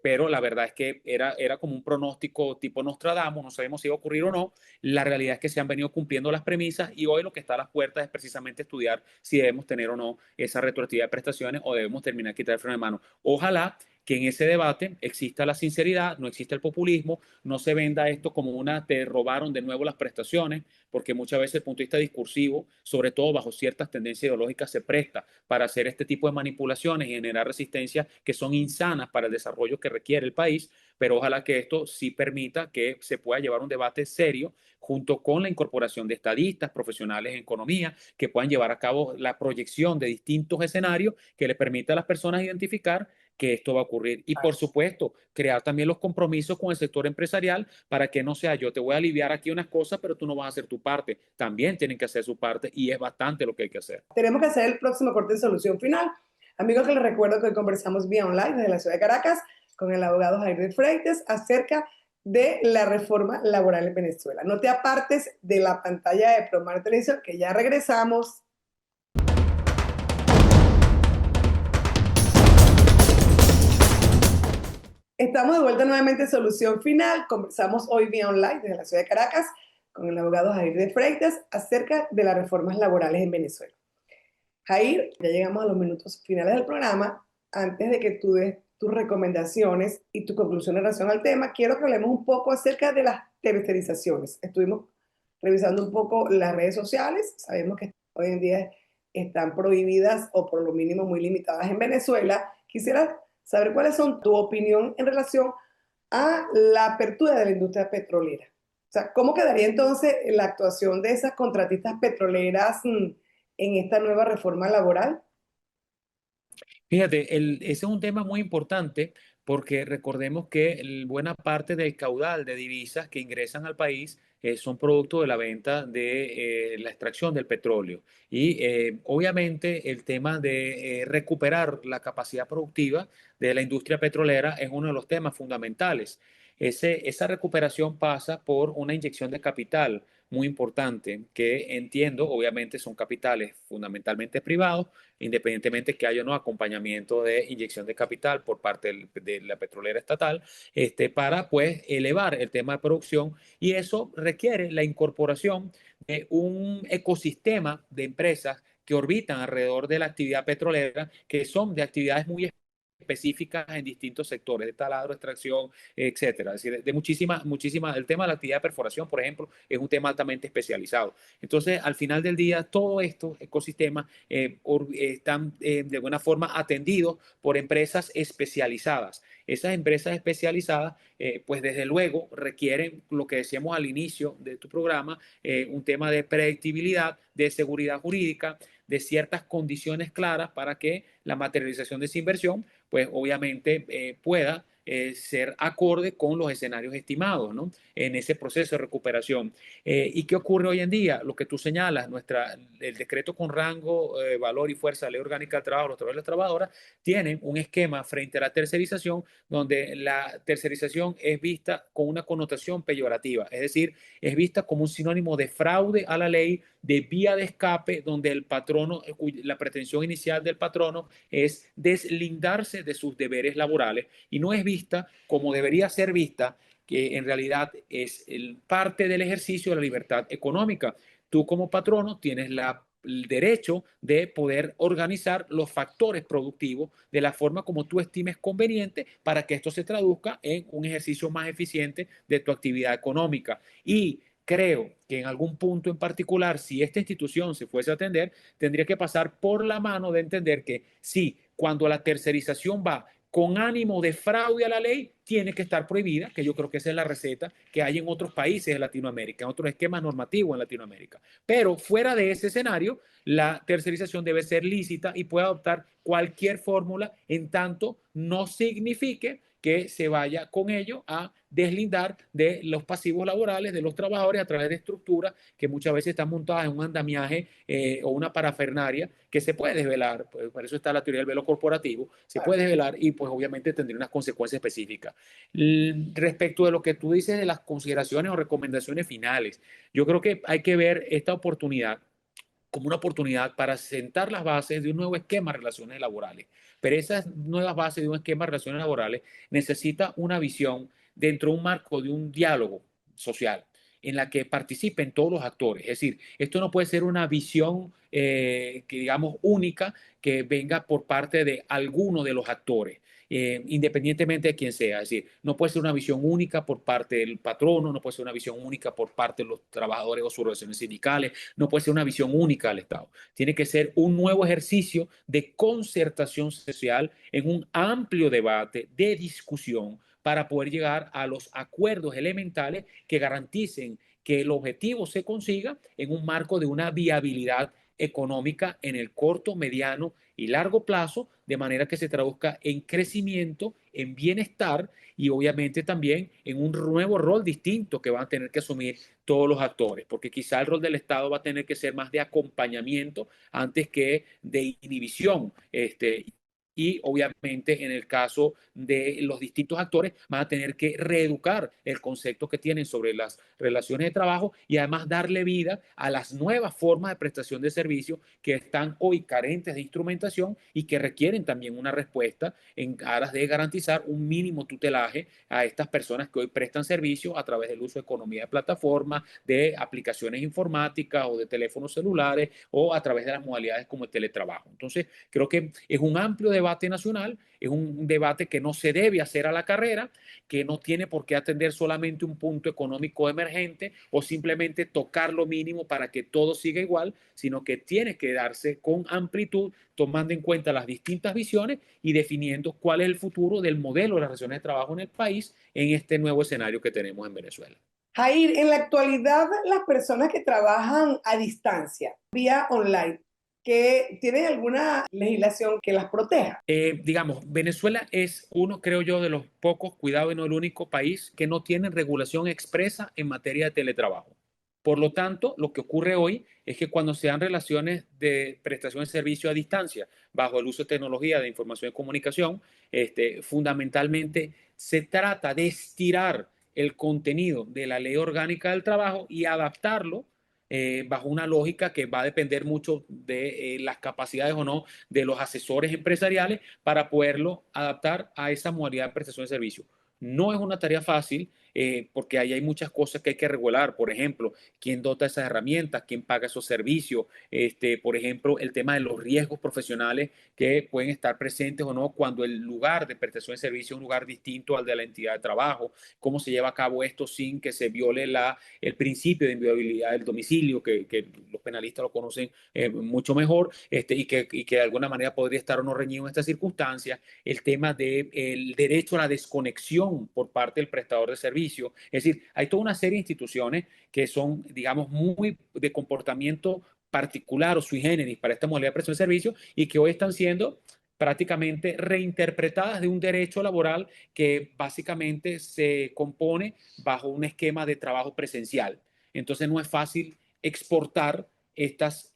pero la verdad es que era como un pronóstico tipo Nostradamus, no sabemos si iba a ocurrir o no. La realidad es que se han venido cumpliendo las premisas y hoy lo que está a las puertas es precisamente estudiar si debemos tener o no esa retroactividad de prestaciones o debemos terminar de quitar el freno de mano. Ojalá que en ese debate exista la sinceridad, no exista el populismo, no se venda esto como una te robaron de nuevo las prestaciones, porque muchas veces el punto de vista discursivo, sobre todo bajo ciertas tendencias ideológicas, se presta para hacer este tipo de manipulaciones y generar resistencias que son insanas para el desarrollo que requiere el país, pero ojalá que esto sí permita que se pueda llevar un debate serio junto con la incorporación de estadistas, profesionales en economía, que puedan llevar a cabo la proyección de distintos escenarios que le permita a las personas identificar que esto va a ocurrir. Y por supuesto, crear también los compromisos con el sector empresarial para que no sea yo te voy a aliviar aquí unas cosas, pero tú no vas a hacer tu parte. También tienen que hacer su parte y es bastante lo que hay que hacer. Tenemos que hacer el próximo corte de solución final. Amigos, que les recuerdo que hoy conversamos vía online desde la ciudad de Caracas con el abogado Jair de Freites acerca de la reforma laboral en Venezuela. No te apartes de la pantalla de Promar Televisión, que ya regresamos. Estamos de vuelta nuevamente en Solución Final. Conversamos hoy vía online desde la ciudad de Caracas con el abogado Jair de Freites acerca de las reformas laborales en Venezuela. Jair, ya llegamos a los minutos finales del programa. Antes de que tú des tus recomendaciones y tu conclusión en relación al tema, quiero que hablemos un poco acerca de las tercerizaciones. Estuvimos revisando un poco las redes sociales. Sabemos que hoy en día están prohibidas o por lo mínimo muy limitadas en Venezuela. Quisiera saber cuáles son tu opinión en relación a la apertura de la industria petrolera. O sea, ¿cómo quedaría entonces la actuación de esas contratistas petroleras en esta nueva reforma laboral? Fíjate, ese es un tema muy importante porque recordemos que buena parte del caudal de divisas que ingresan al país son producto de la venta de la extracción del petróleo. Y obviamente el tema de recuperar la capacidad productiva de la industria petrolera es uno de los temas fundamentales. Esa recuperación pasa por una inyección de capital muy importante, que entiendo, obviamente son capitales fundamentalmente privados, independientemente que haya no acompañamiento de inyección de capital por parte de la petrolera estatal, para pues elevar el tema de producción y eso requiere la incorporación de un ecosistema de empresas que orbitan alrededor de la actividad petrolera, que son de actividades muy específicas en distintos sectores, de taladro, extracción, etcétera. Es decir, de muchísimas, el tema de la actividad de perforación, por ejemplo, es un tema altamente especializado. Entonces, al final del día, todos estos ecosistemas están de alguna forma atendidos por empresas especializadas. Esas empresas especializadas, pues desde luego requieren lo que decíamos al inicio de tu programa, un tema de predictibilidad, de seguridad jurídica, de ciertas condiciones claras para que la materialización de esa inversión pues obviamente pueda ser acorde con los escenarios estimados, ¿no? En ese proceso de recuperación. ¿Y qué ocurre hoy en día? Lo que tú señalas, el decreto con rango, valor y fuerza de ley orgánica del trabajo, los trabajadores y las trabajadoras, tienen un esquema frente a la tercerización, donde la tercerización es vista con una connotación peyorativa, es decir, es vista como un sinónimo de fraude a la ley, de vía de escape, donde el patrono, la pretensión inicial del patrono es deslindarse de sus deberes laborales y no es vista como debería ser vista, que en realidad es parte del ejercicio de la libertad económica. Tú como patrono tienes el derecho de poder organizar los factores productivos de la forma como tú estimes conveniente para que esto se traduzca en un ejercicio más eficiente de tu actividad económica. Y creo que en algún punto en particular, si esta institución se fuese a atender, tendría que pasar por la mano de entender que sí, cuando la tercerización va con ánimo de fraude a la ley, tiene que estar prohibida, que yo creo que esa es la receta que hay en otros países de Latinoamérica, en otros esquemas normativos en Latinoamérica. Pero fuera de ese escenario, la tercerización debe ser lícita y puede adoptar cualquier fórmula en tanto no signifique que se vaya con ello a deslindar de los pasivos laborales de los trabajadores a través de estructuras que muchas veces están montadas en un andamiaje o una parafernaria que se puede desvelar, pues, por eso está la teoría del velo corporativo, se puede desvelar y pues obviamente tendría unas consecuencias específicas. Respecto de lo que tú dices de las consideraciones o recomendaciones finales, yo creo que hay que ver esta oportunidad como una oportunidad para sentar las bases de un nuevo esquema de relaciones laborales. Pero esas nuevas bases de un esquema de relaciones laborales necesita una visión dentro de un marco de un diálogo social. en la que participen todos los actores. Es decir, esto no puede ser una visión que digamos única que venga por parte de alguno de los actores. Independientemente de quién sea. Es decir, no puede ser una visión única por parte del patrono, no puede ser una visión única por parte de los trabajadores o sus organizaciones sindicales, no puede ser una visión única del Estado. Tiene que ser un nuevo ejercicio de concertación social en un amplio debate, de discusión, para poder llegar a los acuerdos elementales que garanticen que el objetivo se consiga en un marco de una viabilidad económica en el corto, mediano y largo plazo, de manera que se traduzca en crecimiento, en bienestar y obviamente también en un nuevo rol distinto que van a tener que asumir todos los actores, porque quizá el rol del Estado va a tener que ser más de acompañamiento antes que de inhibición. Y obviamente en el caso de los distintos actores van a tener que reeducar el concepto que tienen sobre las relaciones de trabajo y además darle vida a las nuevas formas de prestación de servicios que están hoy carentes de instrumentación y que requieren también una respuesta en aras de garantizar un mínimo tutelaje a estas personas que hoy prestan servicios a través del uso de economía de plataformas, de aplicaciones informáticas o de teléfonos celulares o a través de las modalidades como el teletrabajo. Entonces, creo que es un amplio debate nacional, es un debate que no se debe hacer a la carrera, que no tiene por qué atender solamente un punto económico emergente o simplemente tocar lo mínimo para que todo siga igual, sino que tiene que darse con amplitud, tomando en cuenta las distintas visiones y definiendo cuál es el futuro del modelo de las relaciones de trabajo en el país en este nuevo escenario que tenemos en Venezuela. Jair, en la actualidad, las personas que trabajan a distancia, vía online, ¿que tienen alguna legislación que las proteja? Digamos, Venezuela es uno, creo yo, de los pocos, cuidado y no el único país que no tiene regulación expresa en materia de teletrabajo. Por lo tanto, lo que ocurre hoy es que cuando se dan relaciones de prestación de servicio a distancia, bajo el uso de tecnología de información y comunicación, fundamentalmente se trata de estirar el contenido de la ley orgánica del trabajo y adaptarlo bajo una lógica que va a depender mucho de las capacidades o no de los asesores empresariales para poderlo adaptar a esa modalidad de prestación de servicio. No es una tarea fácil porque ahí hay muchas cosas que hay que regular. Por ejemplo, quién dota esas herramientas, quién paga esos servicios. Por ejemplo, el tema de los riesgos profesionales que pueden estar presentes o no cuando el lugar de prestación de servicio es un lugar distinto al de la entidad de trabajo. Cómo se lleva a cabo esto sin que se viole el principio de inviolabilidad del domicilio, que los penalistas lo conocen mucho mejor, y que de alguna manera podría estar o no reñido en estas circunstancias. El tema del derecho a la desconexión por parte del prestador de servicio. Es decir, hay toda una serie de instituciones que son, digamos, muy de comportamiento particular o sui generis para esta modalidad de prestación de servicio y que hoy están siendo prácticamente reinterpretadas de un derecho laboral que básicamente se compone bajo un esquema de trabajo presencial. Entonces no es fácil exportar estas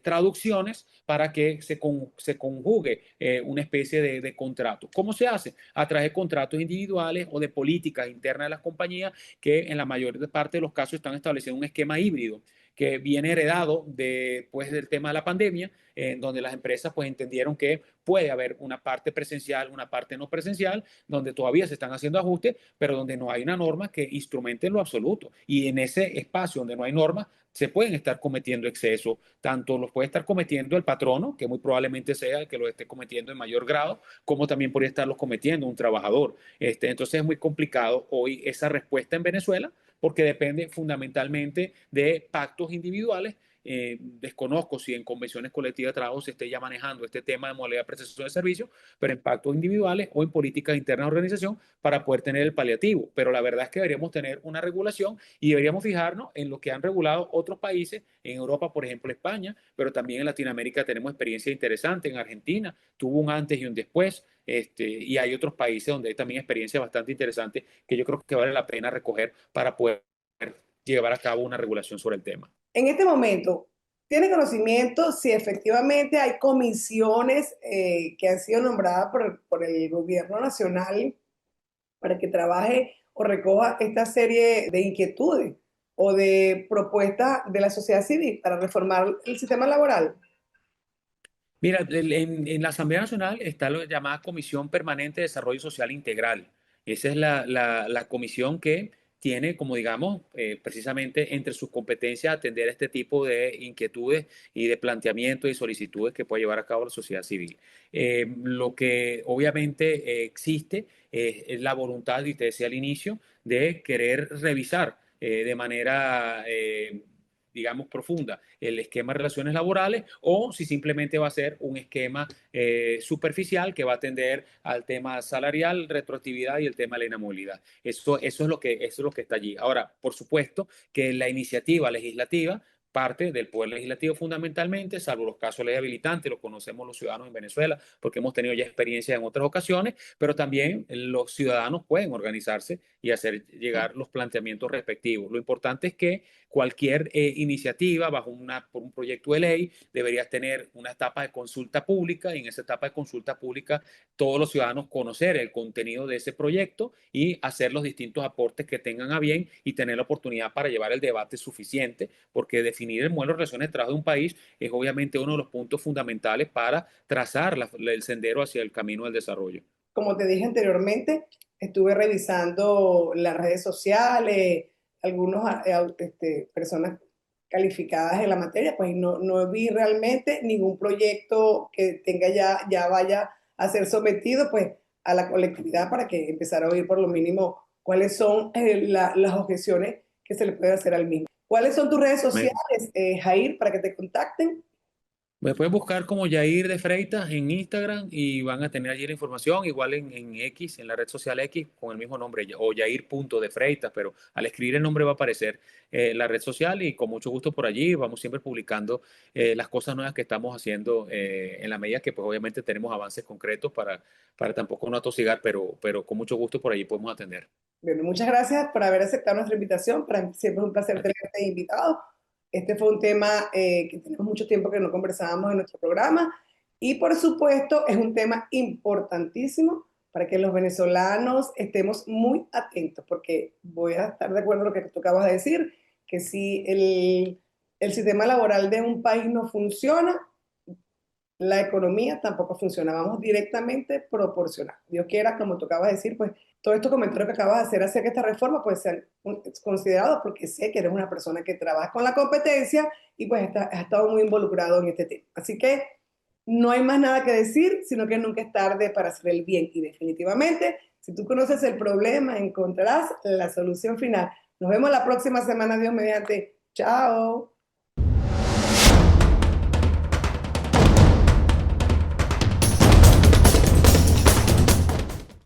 traducciones para que se conjugue una especie de contrato. ¿Cómo se hace? A través de contratos individuales o de políticas internas de las compañías que en la mayor parte de los casos están estableciendo un esquema híbrido que viene heredado después del tema de la pandemia, donde las empresas pues entendieron que puede haber una parte presencial, una parte no presencial, donde todavía se están haciendo ajustes, pero donde no hay una norma que instrumente lo absoluto. Y en ese espacio donde no hay normas, se pueden estar cometiendo excesos, tanto los puede estar cometiendo el patrono, que muy probablemente sea el que lo esté cometiendo en mayor grado, como también podría estarlos cometiendo un trabajador. Entonces es muy complicado hoy esa respuesta en Venezuela, porque depende fundamentalmente de pactos individuales. Desconozco si en convenciones colectivas de trabajo se esté ya manejando este tema de modalidad de prestación de servicios, pero en pactos individuales o en políticas internas de organización para poder tener el paliativo. Pero la verdad es que deberíamos tener una regulación y deberíamos fijarnos en lo que han regulado otros países, en Europa, por ejemplo, España, pero también en Latinoamérica tenemos experiencia interesante. En Argentina tuvo un antes y un después. Y hay otros países donde hay también experiencia bastante interesante que yo creo que vale la pena recoger para poder llevar a cabo una regulación sobre el tema. En este momento, ¿tiene conocimiento si efectivamente hay comisiones que han sido nombradas por el gobierno nacional para que trabaje o recoja esta serie de inquietudes o de propuestas de la sociedad civil para reformar el sistema laboral? Mira, en la Asamblea Nacional está la llamada Comisión Permanente de Desarrollo Social Integral. Esa es la comisión que tiene, como digamos, precisamente entre sus competencias atender este tipo de inquietudes y de planteamientos y solicitudes que puede llevar a cabo la sociedad civil. Lo que obviamente existe es la voluntad, y te decía al inicio, de querer revisar de manera, digamos, profunda el esquema de relaciones laborales, o si simplemente va a ser un esquema superficial que va a atender al tema salarial, retroactividad y el tema de la inamovilidad. Eso es lo que está allí. Ahora, por supuesto que la iniciativa legislativa parte del Poder Legislativo fundamentalmente, salvo los casos de ley habilitante, lo conocemos los ciudadanos en Venezuela porque hemos tenido ya experiencia en otras ocasiones, pero también los ciudadanos pueden organizarse y hacer llegar los planteamientos respectivos. Lo importante es que cualquier iniciativa por un proyecto de ley debería tener una etapa de consulta pública, y en esa etapa de consulta pública todos los ciudadanos conocer el contenido de ese proyecto y hacer los distintos aportes que tengan a bien y tener la oportunidad para llevar el debate suficiente, porque definir el modelo de relaciones de trabajo de un país es obviamente uno de los puntos fundamentales para trazar el sendero hacia el camino del desarrollo. Como te dije anteriormente, estuve revisando las redes sociales, algunas personas calificadas en la materia, pues no vi realmente ningún proyecto que tenga ya vaya a ser sometido pues a la colectividad para que empezara a oír por lo mínimo cuáles son las objeciones que se le puede hacer al mismo. ¿Cuáles son tus redes sociales, Jair, para que te contacten? Me puedes buscar como Yair de Freitas en Instagram y van a tener allí la información, igual en X, en la red social X, con el mismo nombre, o Yair.defreitas, pero al escribir el nombre va a aparecer la red social, y con mucho gusto por allí vamos siempre publicando las cosas nuevas que estamos haciendo en la medida que pues obviamente tenemos avances concretos para tampoco no atosigar, pero con mucho gusto por allí podemos atender. Bueno, muchas gracias por haber aceptado nuestra invitación. Para mí siempre es un placer A ti. tenerte invitado. Este fue un tema que tenemos mucho tiempo que no conversábamos en nuestro programa y por supuesto es un tema importantísimo para que los venezolanos estemos muy atentos, porque voy a estar de acuerdo con lo que tú acabas de decir, que si el sistema laboral de un país no funciona, la economía tampoco funciona, vamos directamente proporcional. Dios quiera, como tú acabas de decir, pues todos estos comentarios que acabas de hacer acerca de esta reforma pueden ser considerados, porque sé que eres una persona que trabaja con la competencia y pues has estado muy involucrado en este tema. Así que no hay más nada que decir, sino que nunca es tarde para hacer el bien, y definitivamente, si tú conoces el problema, encontrarás la solución final. Nos vemos la próxima semana, Dios mediante. Chao.